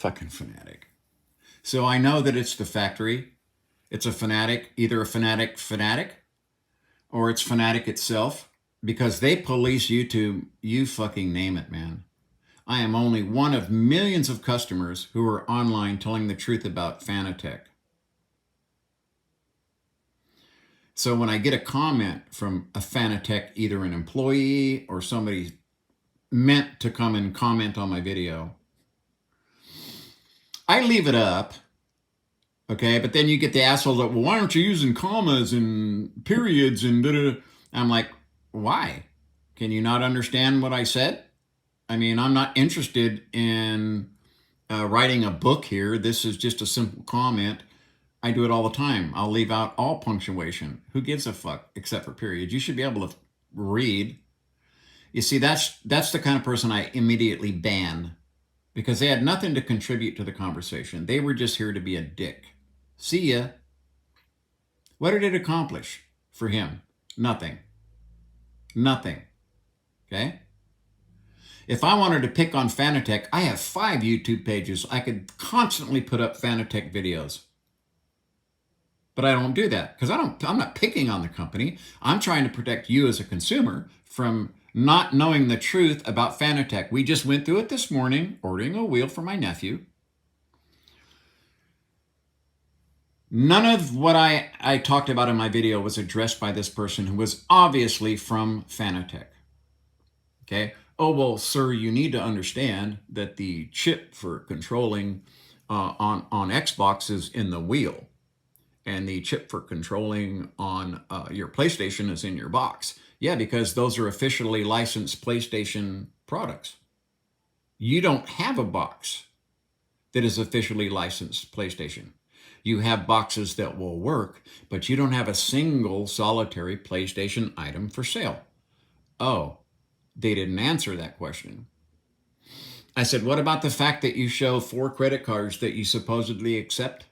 Fucking FANATEC. So I know that it's the factory. It's a FANATEC, either a FANATEC or it's FANATEC itself, because they police YouTube. You fucking name it, man. I am only one of millions of customers who are online telling the truth about FANATEC. So when I get a comment from a FANATEC, either an employee or somebody meant to come and comment on my video, I leave it up, okay? But then you get the asshole that, well, why aren't you using commas and periods and da-da-da? I'm like, why? Can you not understand what I said? I mean, I'm not interested in writing a book here. This is just a simple comment. I do it all the time. I'll leave out all punctuation. Who gives a fuck except for periods? You should be able to read. You see, that's the kind of person I immediately ban, because they had nothing to contribute to the conversation. They were just here to be a dick. See ya. What did it accomplish for him? Nothing. Nothing. Okay? If I wanted to pick on FANATEC, I have 5 YouTube pages. I could constantly put up FANATEC videos. But I don't do that because I'm not picking on the company. I'm trying to protect you as a consumer from not knowing the truth about FANATEC. We just went through it this morning, ordering a wheel for my nephew. None of what I talked about in my video was addressed by this person who was obviously from FANATEC. Okay? Oh, well, sir, you need to understand that the chip for controlling on Xbox is in the wheel. And the chip for controlling on your PlayStation is in your box. Yeah, because those are officially licensed PlayStation products. You don't have a box that is officially licensed PlayStation. You have boxes that will work, but you don't have a single solitary PlayStation item for sale. Oh, they didn't answer that question. I said, what about the fact that you show 4 credit cards that you supposedly accept?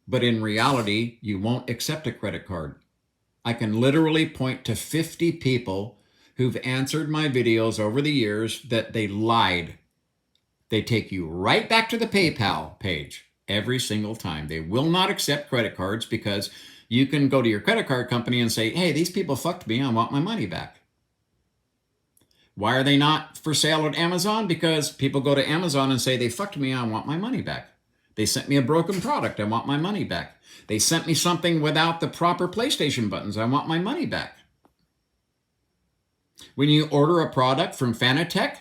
But in reality, you won't accept a credit card. I can literally point to 50 people who've answered my videos over the years that they lied. They take you right back to the PayPal page every single time. They will not accept credit cards because you can go to your credit card company and say, hey, these people fucked me. I want my money back. Why are they not for sale at Amazon? Because people go to Amazon and say, they fucked me. I want my money back. They sent me a broken product. I want my money back. They sent me something without the proper PlayStation buttons. I want my money back. When you order a product from FANATEC,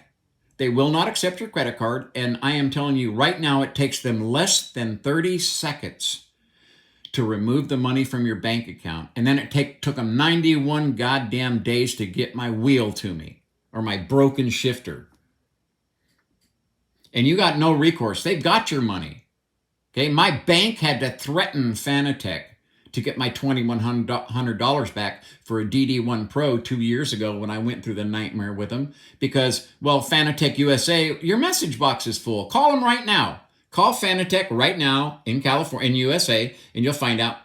they will not accept your credit card. And I am telling you right now, it takes them less than 30 seconds to remove the money from your bank account. And then it took them 91 goddamn days to get my wheel to me or my broken shifter. And you got no recourse. They've got your money. Okay, my bank had to threaten FANATEC to get my $2,100 back for a DD1 Pro 2 years ago when I went through the nightmare with them because, well, FANATEC USA, your message box is full. Call them right now. Call FANATEC right now in California, in USA, and you'll find out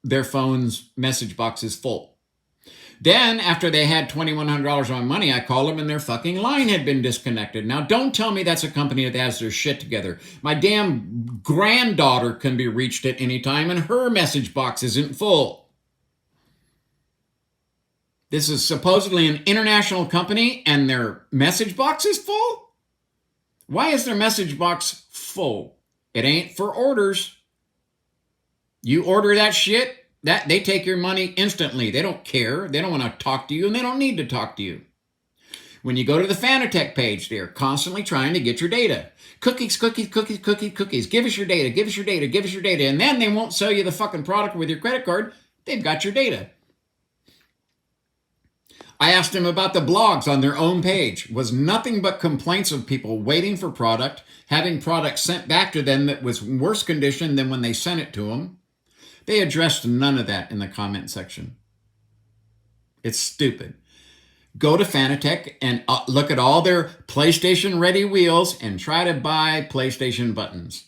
their phone's message box is full. Then, after they had $2,100 on money, I called them and their fucking line had been disconnected. Now, don't tell me that's a company that has their shit together. My damn granddaughter can be reached at any time and her message box isn't full. This is supposedly an international company and their message box is full? Why is their message box full? It ain't for orders. You order that shit, that they take your money instantly. They don't care. They don't want to talk to you, and they don't need to talk to you. When you go to the FANATEC page, they're constantly trying to get your data. Cookies, cookies, cookies, cookies, cookies. Give us your data, give us your data, give us your data. And then they won't sell you the fucking product with your credit card. They've got your data. I asked them about the blogs on their own page. Was nothing but complaints of people waiting for product, having product sent back to them that was in worse condition than when they sent it to them. They addressed none of that in the comment section. It's stupid. Go to FANATEC and look at all their PlayStation-ready wheels and try to buy PlayStation buttons.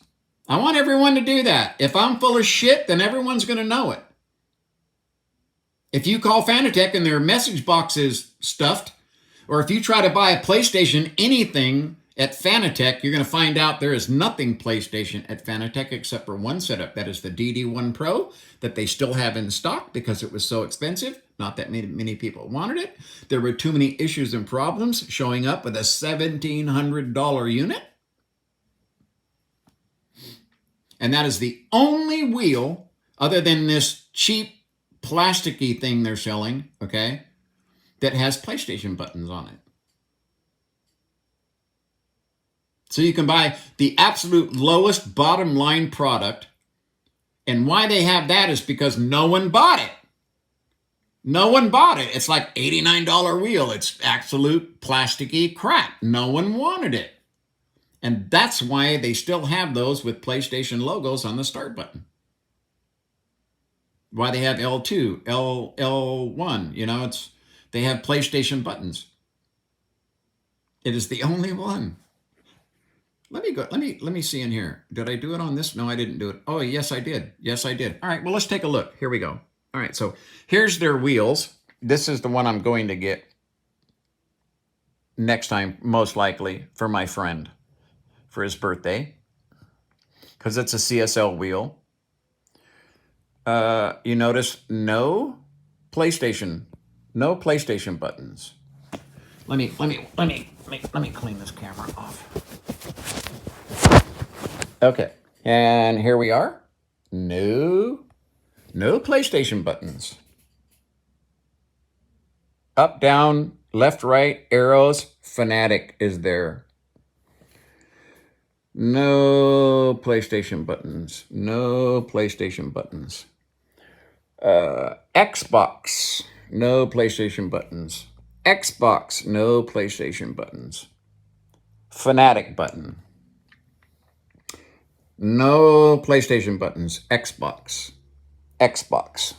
I want everyone to do that. If I'm full of shit, then everyone's going to know it. If you call FANATEC and their message box is stuffed, or if you try to buy a PlayStation anything At FANATEC, you're going to find out there is nothing PlayStation at FANATEC except for one setup. That is the DD1 Pro that they still have in stock because it was so expensive. Not that many people wanted it. There were too many issues and problems showing up with a $1,700 unit. And that is the only wheel, other than this cheap plasticky thing they're selling, okay, that has PlayStation buttons on it. So you can buy the absolute lowest bottom line product. And why they have that is because no one bought it. No one bought it. It's like $89 wheel. It's absolute plasticky crap. No one wanted it. And that's why they still have those with PlayStation logos on the start button. Why they have L2, L1, you know, they have PlayStation buttons. It is the only one. Let me see in here. Did I do it on this? No, I didn't do it. Oh, yes, I did. Yes, I did. All right, well, let's take a look. Here we go. All right, so here's their wheels. This is the one I'm going to get next time, most likely, for my friend for his birthday, because it's a CSL wheel. You notice no PlayStation buttons. Let me clean this camera off. Okay, and here we are. No PlayStation buttons. Up, down, left, right, arrows. FANATEC is there. No PlayStation buttons. No PlayStation buttons. Xbox. No PlayStation buttons. Xbox. No PlayStation buttons. FANATEC button. No PlayStation buttons. Xbox. Xbox.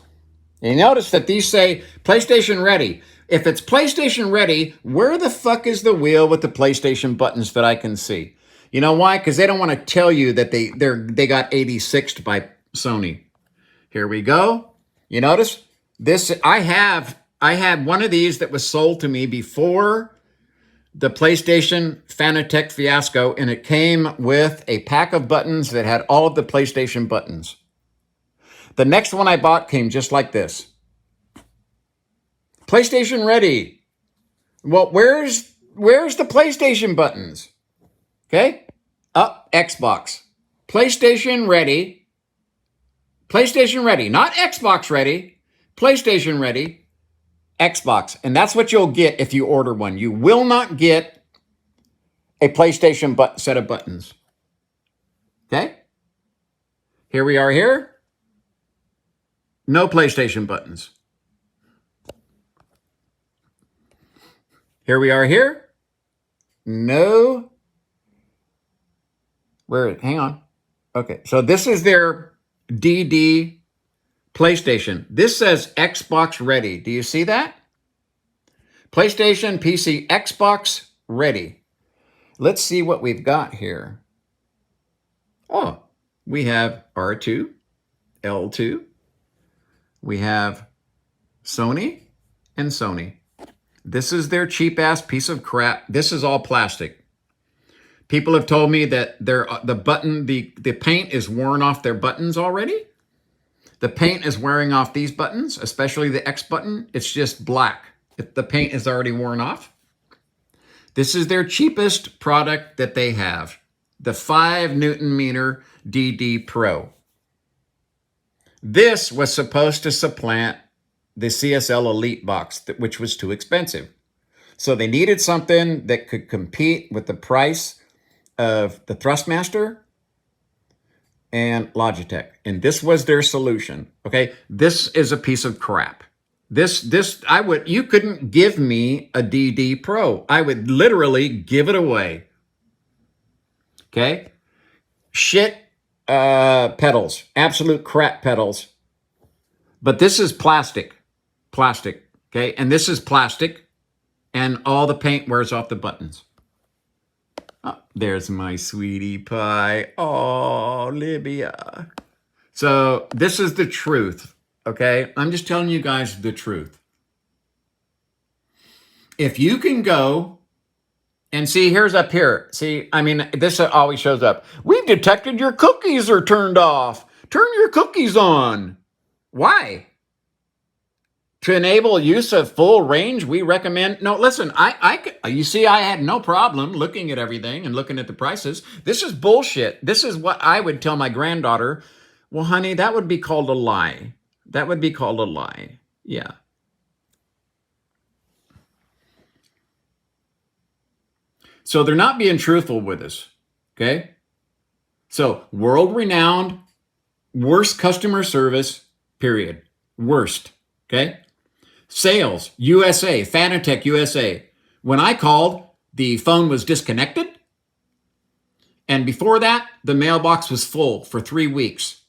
You notice that these say PlayStation ready. If it's PlayStation ready, where the fuck is the wheel with the PlayStation buttons that I can see? You know why? Because they don't want to tell you that they got 86'd by Sony. Here we go. You notice this? I had one of these that was sold to me before the PlayStation FANATEC fiasco, and it came with a pack of buttons that had all of the PlayStation buttons. The next one I bought came just like this. PlayStation ready. Well, where's the PlayStation buttons? Okay? Up, Xbox. PlayStation ready. PlayStation ready. Not Xbox ready. PlayStation ready. Xbox. And that's what you'll get if you order one. You will not get a PlayStation set of buttons. Okay? Here we are here. No PlayStation buttons. Here we are here. No. Hang on. Okay, so this is their DD PlayStation. This says Xbox ready. Do you see that? PlayStation, PC, Xbox ready. Let's see what we've got here. Oh, we have R2, L2. We have Sony and Sony. This is their cheap-ass piece of crap. This is all plastic. People have told me that the paint is worn off their buttons already. The paint is wearing off these buttons, especially the X button. It's just black. The paint is already worn off. This is their cheapest product that they have. The 5 Newton meter DD Pro. This was supposed to supplant the CSL Elite box, which was too expensive. So they needed something that could compete with the price of the Thrustmaster and Logitech. And this was their solution. Okay, this is a piece of crap. You couldn't give me a DD Pro. I would literally give it away. Okay, shit pedals, absolute crap pedals. But this is plastic, okay? And this is plastic, and all the paint wears off the buttons. Oh, there's my sweetie pie. Oh, Libya. So this is the truth, okay? I'm just telling you guys the truth. If you can go And see, here's up here. See, I mean, this always shows up. We've detected your cookies are turned off. Turn your cookies on. Why? To enable use of full range, we recommend. No, listen, you see, I had no problem looking at everything and looking at the prices. This is bullshit. This is what I would tell my granddaughter. Well, honey, that would be called a lie. That would be called a lie. Yeah. So they're not being truthful with us. Okay. So world renowned, worst customer service, period. Worst. Okay. Sales, USA, FANATEC USA. When I called, the phone was disconnected. And before that, the mailbox was full for 3 weeks.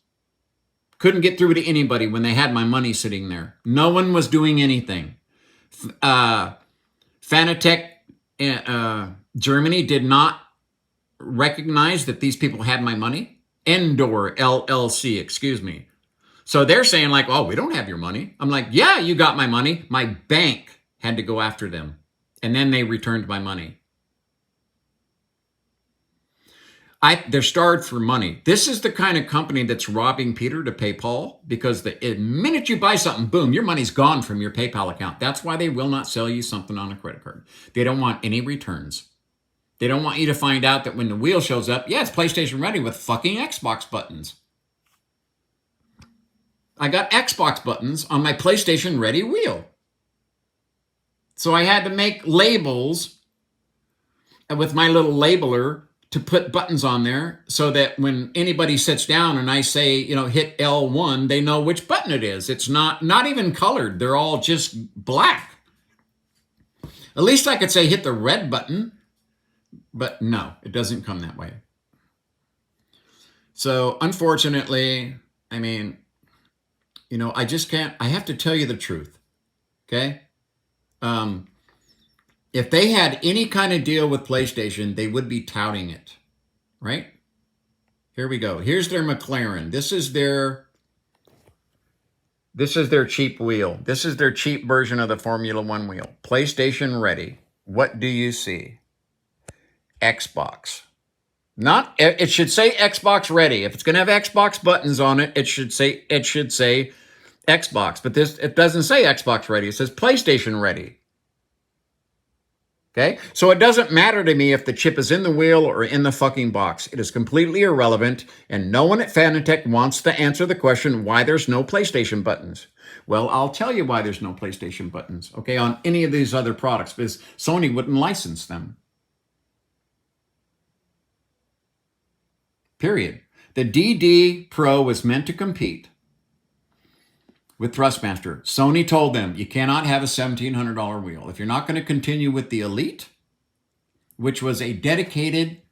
Couldn't get through to anybody when they had my money sitting there. No one was doing anything. FANATEC Germany did not recognize that these people had my money. ENDOR LLC, excuse me. So they're saying like, oh, we don't have your money. I'm like, yeah, you got my money. My bank had to go after them. And then they returned my money. They're starved for money. This is the kind of company that's robbing Peter to pay Paul, because the minute you buy something, boom, your money's gone from your PayPal account. That's why they will not sell you something on a credit card. They don't want any returns. They don't want you to find out that when the wheel shows up, yeah, it's PlayStation ready with fucking Xbox buttons. I got Xbox buttons on my PlayStation ready wheel. So I had to make labels with my little labeler to put buttons on there so that when anybody sits down and I say, hit L1, they know which button it is. It's not even colored. They're all just black. At least I could say hit the red button, but no, it doesn't come that way. So unfortunately, I mean, I just can't, I have to tell you the truth. Okay. If they had any kind of deal with PlayStation, they would be touting it, right? Here we go. Here's their McLaren. This is their cheap wheel. This is their cheap version of the Formula One wheel. PlayStation ready. What do you see? Xbox. It should say Xbox ready. If it's going to have Xbox buttons on it, it should say Xbox. But it doesn't say Xbox ready. It says PlayStation ready. Okay, so it doesn't matter to me if the chip is in the wheel or in the fucking box. It is completely irrelevant, and no one at FANATEC wants to answer the question why there's no PlayStation buttons. Well, I'll tell you why there's no PlayStation buttons, okay, on any of these other products, because Sony wouldn't license them. Period. The DD Pro was meant to compete with Thrustmaster. Sony told them, you cannot have a $1,700 wheel. If you're not going to continue with the Elite, which was a dedicated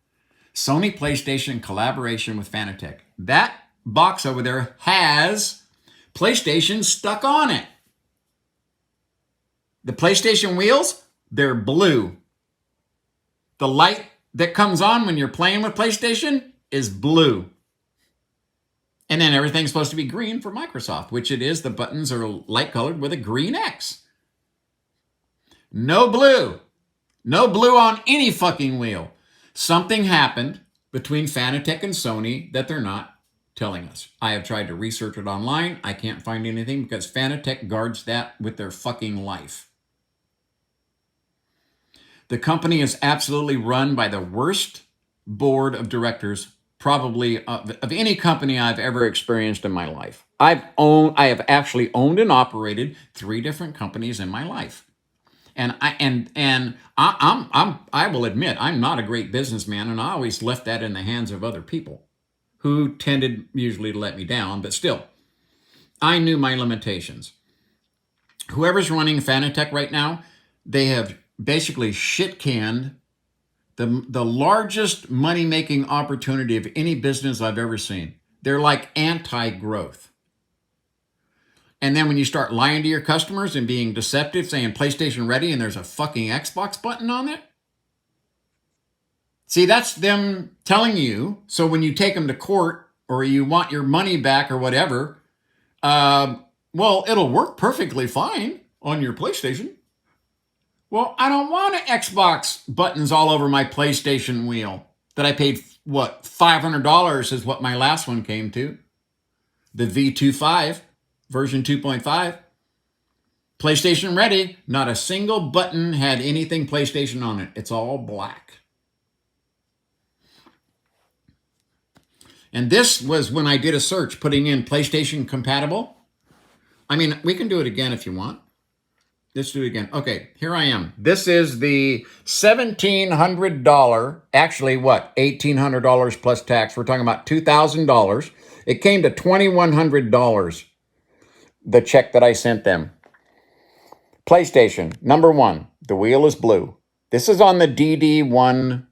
Sony PlayStation collaboration with FANATEC, that box over there has PlayStation stuck on it. The PlayStation wheels, they're blue. The light that comes on when you're playing with PlayStation is blue. And then everything's supposed to be green for Microsoft, which it is. The buttons are light colored with a green X. No blue. No blue on any fucking wheel. Something happened between FANATEC and Sony that they're not telling us. I have tried to research it online. I can't find anything because FANATEC guards that with their fucking life. The company is absolutely run by the worst board of directors probably of any company I've ever experienced in my life. I have actually owned and operated 3 different companies in my life. And I will admit, I'm not a great businessman, and I always left that in the hands of other people who tended usually to let me down, but still, I knew my limitations. Whoever's running FANATEC right now, they have basically shit-canned the largest money-making opportunity of any business I've ever seen. They're like anti-growth. And then when you start lying to your customers and being deceptive, saying PlayStation ready and there's a fucking Xbox button on it. See, that's them telling you. So when you take them to court or you want your money back or whatever, well, it'll work perfectly fine on your PlayStation. Well, I don't want Xbox buttons all over my PlayStation wheel that I paid, what, $500 is what my last one came to. The V25, version 2.5. PlayStation ready. Not a single button had anything PlayStation on it. It's all black. And this was when I did a search putting in PlayStation compatible. I mean, we can do it again if you want. Let's do it again. Okay, here I am. This is the $1,700, actually what, $1,800 plus tax. We're talking about $2,000. It came to $2,100, the check that I sent them. PlayStation, number one, the wheel is blue. This is on the DD1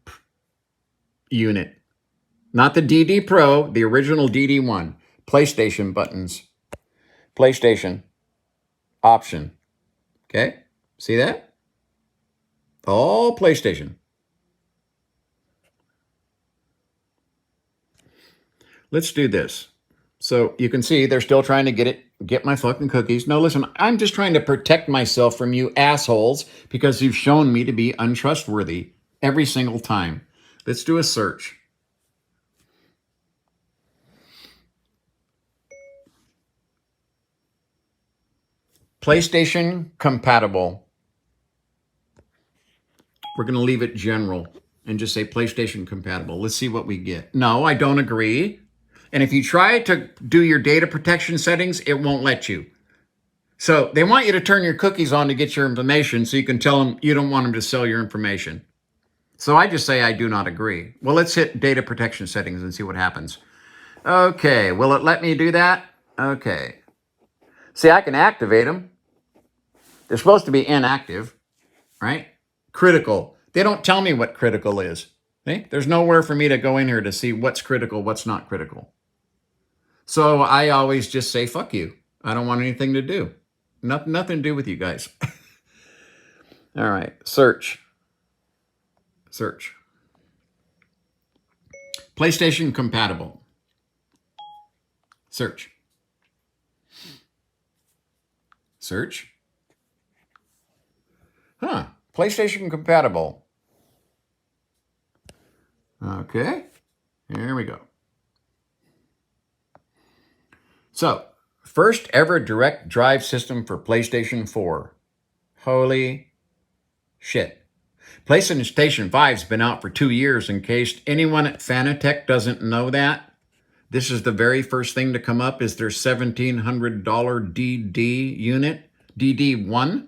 unit. Not the DD Pro, the original DD1. PlayStation buttons. PlayStation. Option. Okay? See that? All PlayStation. Let's do this. So you can see they're still trying to get my fucking cookies. No, listen, I'm just trying to protect myself from you assholes because you've shown me to be untrustworthy every single time. Let's do a search. PlayStation compatible. We're going to leave it general and just say PlayStation compatible. Let's see what we get. No, I don't agree. And if you try to do your data protection settings, it won't let you. So they want you to turn your cookies on to get your information so you can tell them you don't want them to sell your information. So I just say I do not agree. Well, let's hit data protection settings and see what happens. Okay, will it let me do that? Okay. See, I can activate them. They're supposed to be inactive, right? Critical. They don't tell me what critical is. See? There's nowhere for me to go in here to see what's critical, what's not critical. So I always just say, fuck you. I don't want anything to do. Nothing to do with you guys. All right, search. Search. PlayStation compatible. Search. Search. Huh. PlayStation compatible. Okay. Here we go. So, first ever direct drive system for PlayStation 4. Holy shit. PlayStation 5's been out for 2 years. In case anyone at FANATEC doesn't know that, this is the very first thing to come up is their $1,700 DD unit, DD1,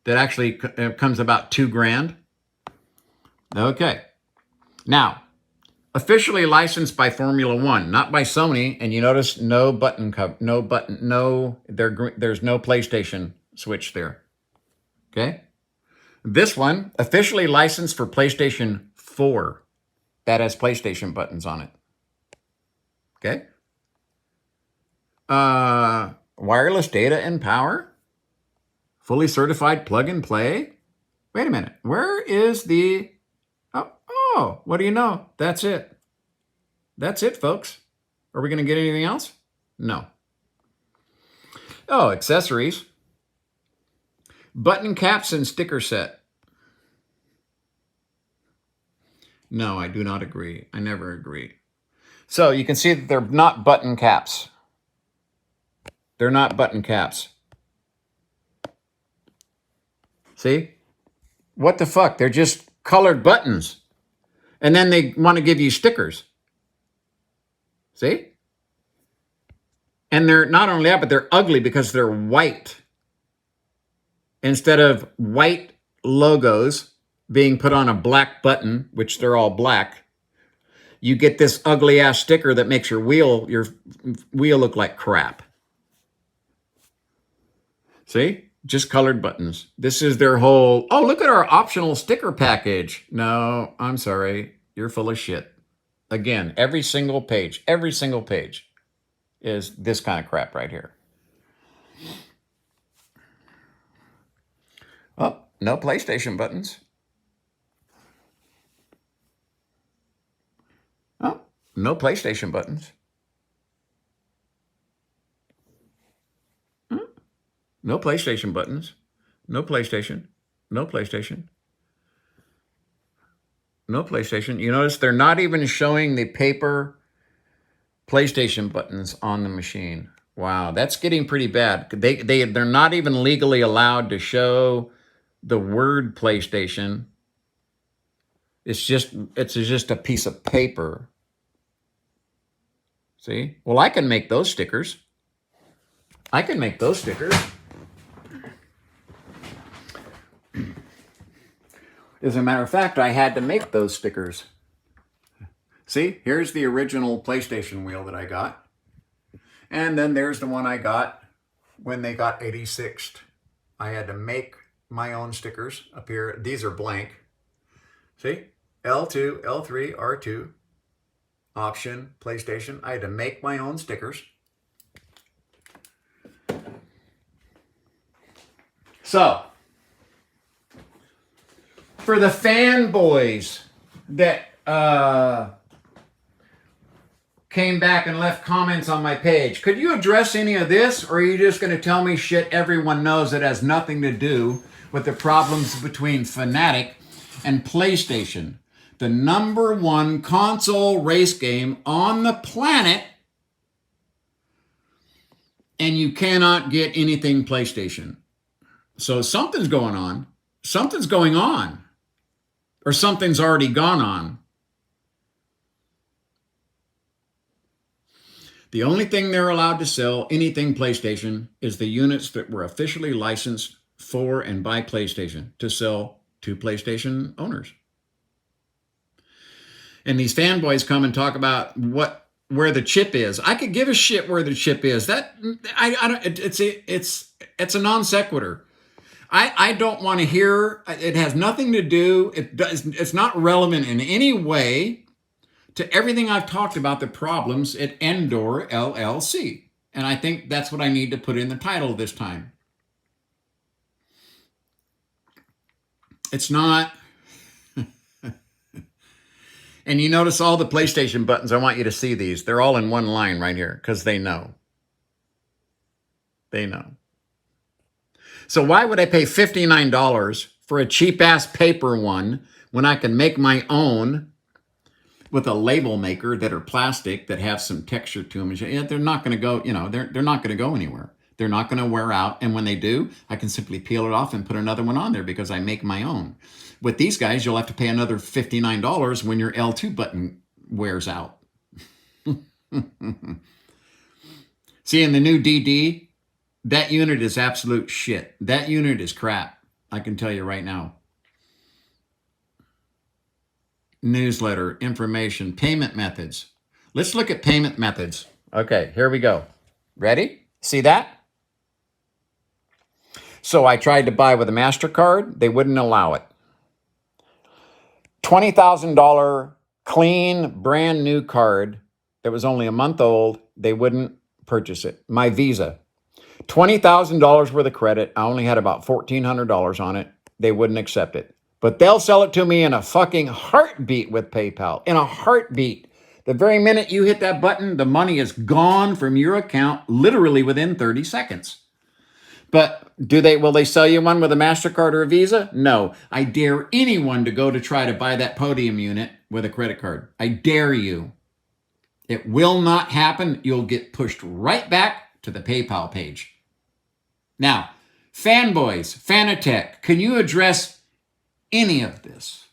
that actually comes about $2,000. Okay. Now, officially licensed by Formula One, not by Sony, and you notice no button, there's no PlayStation switch there. Okay? This one, officially licensed for PlayStation 4. That has PlayStation buttons on it. Okay? Wireless data and power. Fully certified plug and play. Wait a minute. Where is the... Oh, what do you know? That's it. That's it, folks. Are we going to get anything else? No. Oh, accessories. Button caps and sticker set. No, I do not agree. I never agree. So you can see that they're not button caps. They're not button caps. See? What the fuck? They're just colored buttons. And then they want to give you stickers. See? And they're not only that, but they're ugly because they're white. Instead of white logos being put on a black button, which they're all black, you get this ugly ass sticker that makes your wheel look like crap. See? Just colored buttons. This is their whole, oh, look at our optional sticker package. No, I'm sorry. You're full of shit. Again, every single page is this kind of crap right here. Oh, no PlayStation buttons. Oh, no PlayStation buttons. No PlayStation buttons. No PlayStation. No PlayStation. No PlayStation. You notice they're not even showing the paper PlayStation buttons on the machine. Wow, that's getting pretty bad. They're not even legally allowed to show the word PlayStation. It's just a piece of paper. See? Well, I can make those stickers. I can make those stickers. As a matter of fact, I had to make those stickers. See, here's the original PlayStation wheel that I got. And then there's the one I got when they got 86'd. I had to make my own stickers up here. These are blank. See? L2, L3, R2, option, PlayStation. I had to make my own stickers. So, for the fanboys that came back and left comments on my page, could you address any of this, or are you just going to tell me shit everyone knows that has nothing to do with the problems between FANATEC and PlayStation, the #1 console race game on the planet, and you cannot get anything PlayStation? So something's going on. Something's going on. Or something's already gone on. The only thing they're allowed to sell, anything PlayStation, is the units that were officially licensed for and by PlayStation to sell to PlayStation owners. And these fanboys come and talk about where the chip is. I could give a shit where the chip is. It's a non sequitur. I don't want to hear. It has nothing to do. It's not relevant in any way to everything I've talked about, the problems at ENDOR LLC. And I think that's what I need to put in the title this time. It's not. And you notice all the PlayStation buttons. I want you to see these. They're all in one line right here because they know. They know. So why would I pay $59 for a cheap-ass paper one when I can make my own with a label maker that are plastic, that have some texture to them? They're not going to go, they're not going to go anywhere. They're not going to wear out. And when they do, I can simply peel it off and put another one on there because I make my own. With these guys, you'll have to pay another $59 when your L2 button wears out. See, in the new DD, that unit is absolute shit. That unit is crap. I can tell you right now. Newsletter, information, payment methods. Let's look at payment methods. Okay, here we go. Ready? See that? So I tried to buy with a MasterCard. They wouldn't allow it. $20,000 clean, brand new card that was only a month old. They wouldn't purchase it. My Visa. $20,000 worth of credit. I only had about $1,400 on it. They wouldn't accept it. But they'll sell it to me in a fucking heartbeat with PayPal. In a heartbeat. The very minute you hit that button, the money is gone from your account literally within 30 seconds. But will they sell you one with a MasterCard or a Visa? No. I dare anyone to go to try to buy that podium unit with a credit card. I dare you. It will not happen. You'll get pushed right back to the PayPal page. Now, fanboys, FANATEC, can you address any of this?